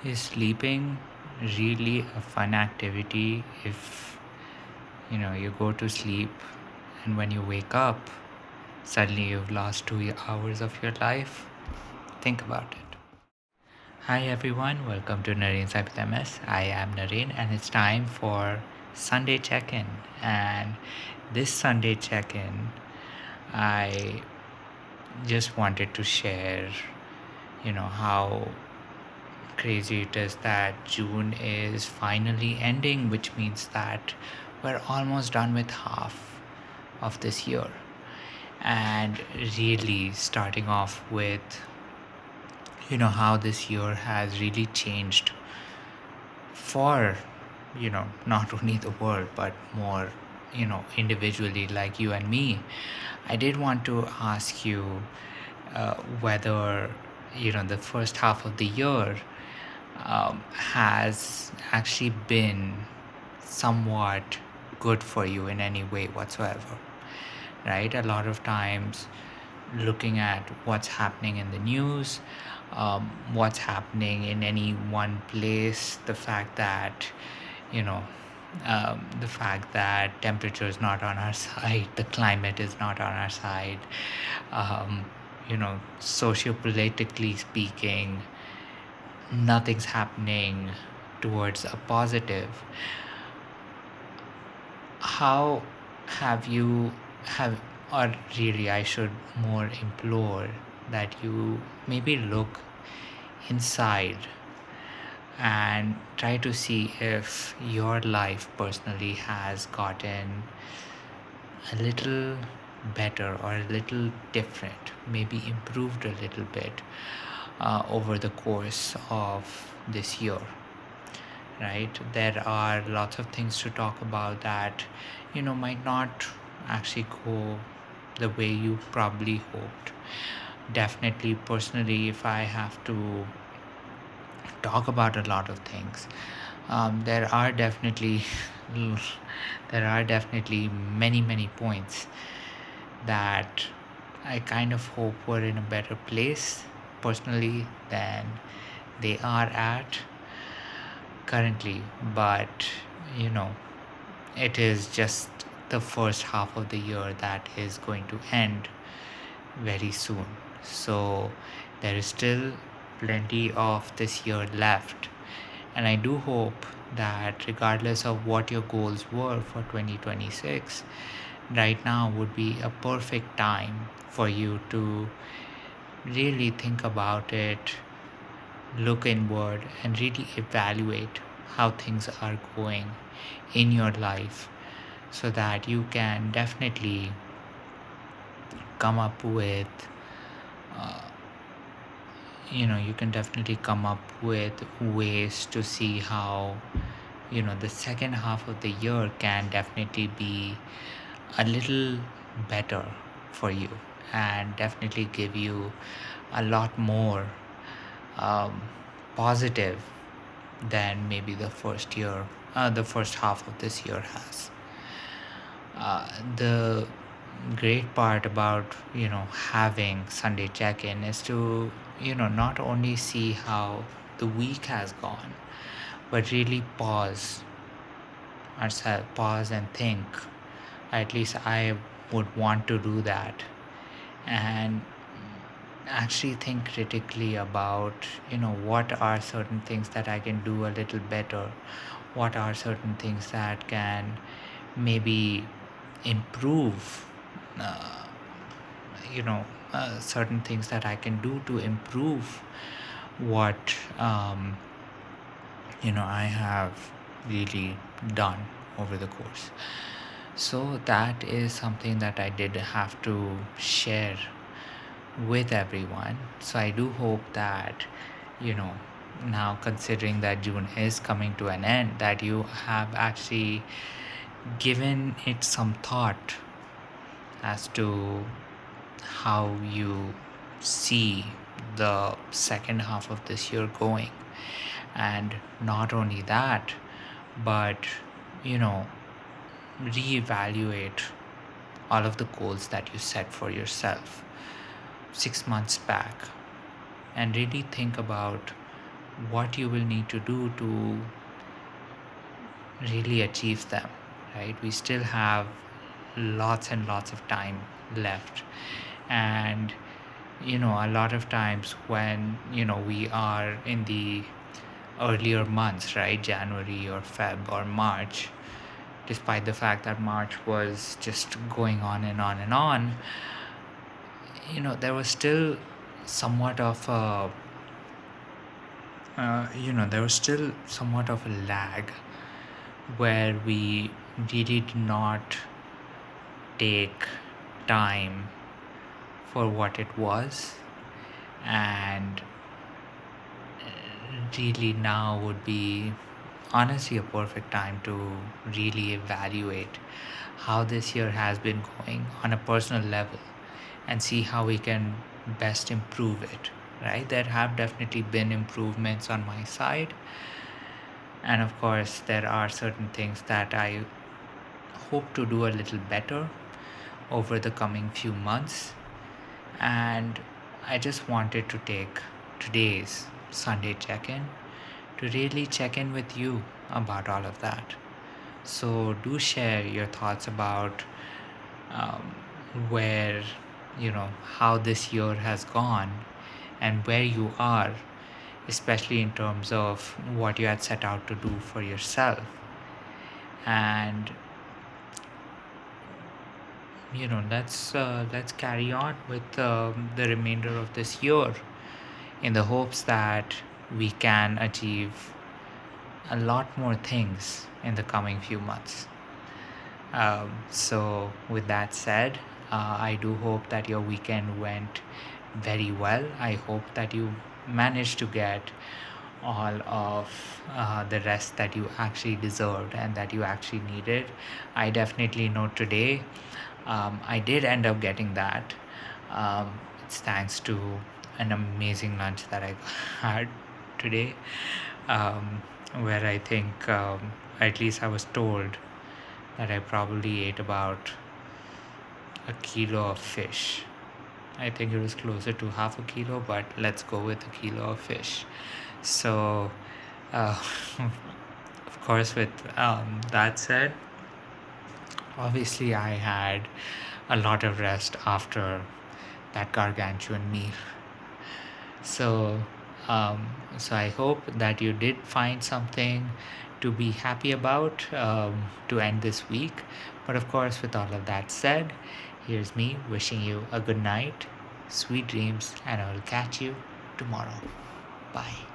Is sleeping really a fun activity if you go to sleep and when you wake up, suddenly you've lost 2 hours of your life? Think about it. Hi everyone, welcome to Nareen's MS. I am Nareen and it's time for Sunday check-in. And this Sunday check-in, I just wanted to share, how crazy it is that June is finally ending, which means that we're almost done with half of this year. And really starting off with, how this year has really changed for, not only the world, but more, individually like you and me. I did want to ask you whether, the first half of the year has actually been somewhat good for you in any way whatsoever, right? A lot of times, looking at what's happening in the news, what's happening in any one place, you know, the fact that temperature is not on our side, the climate is not on our side, sociopolitically speaking, nothing's happening towards a positive. How have you have or really I should more implore that you maybe look inside and try to see if your life personally has gotten a little better or a little different, maybe improved a little bit over the course of this year, right? There are lots of things to talk about that, might not actually go the way you probably hoped. Definitely, personally, if I have to talk about a lot of things, there are definitely many points that I kind of hope were in a better place personally than they are at currently. But you know it is just the first half of the year that is going to end very soon, so there is still plenty of this year left, and I do hope that regardless of what your goals were for 2026, right now would be a perfect time for you to really think about it, look inward, and really evaluate how things are going in your life so that you can definitely come up with you can definitely come up with ways to see how the second half of the year can definitely be a little better for you and definitely give you a lot more um, positive than maybe the first half of this year has. The great part about having Sunday check-in is to not only see how the week has gone, but really pause and think. At least I would want to do that, and actually think critically about what are certain things that I can do a little better, what are certain things that can maybe improve, uh, certain things that I can do to improve what I have really done over the course. So that is something that I did have to share with everyone. So I do hope that, you know, now considering that June is coming to an end, that you have actually given it some thought as to how you see the second half of this year going. And not only that, but, you know, reevaluate all of the goals that you set for yourself 6 months back and really think about what you will need to do to really achieve them, right? We still have lots and lots of time left. And, a lot of times when, we are in the earlier months, right? January or Feb or March, despite the fact that March was just going on and on and on, there was still somewhat of a, there was still somewhat of a lag where we really did not take time for what it was. And really now would be honestly a perfect time to really evaluate how this year has been going on a personal level and see how we can best improve it, right? There have definitely been improvements on my side, and of course there are certain things that I hope to do a little better over the coming few months. And I just wanted to take today's Sunday check-in to really check in with you about all of that. So do share your thoughts about um, where, how this year has gone and where you are, especially in terms of what you had set out to do for yourself. And let's carry on with the remainder of this year in the hopes that we can achieve a lot more things in the coming few months. So with that said, I do hope that your weekend went very well. I hope that you managed to get all of the rest that you actually deserved and that you actually needed. I definitely know today I did end up getting that. It's thanks to an amazing lunch that I had today, um, where I think, at least I was told, that I probably ate about a kilo of fish. I think it was closer to half a kilo, but let's go with a kilo of fish. So, uh, of course, with that said, obviously I had a lot of rest after that gargantuan meal. So, so I hope that you did find something to be happy about to end this week. But of course, with all of that said, here's me wishing you a good night, sweet dreams, and I will catch you tomorrow. Bye.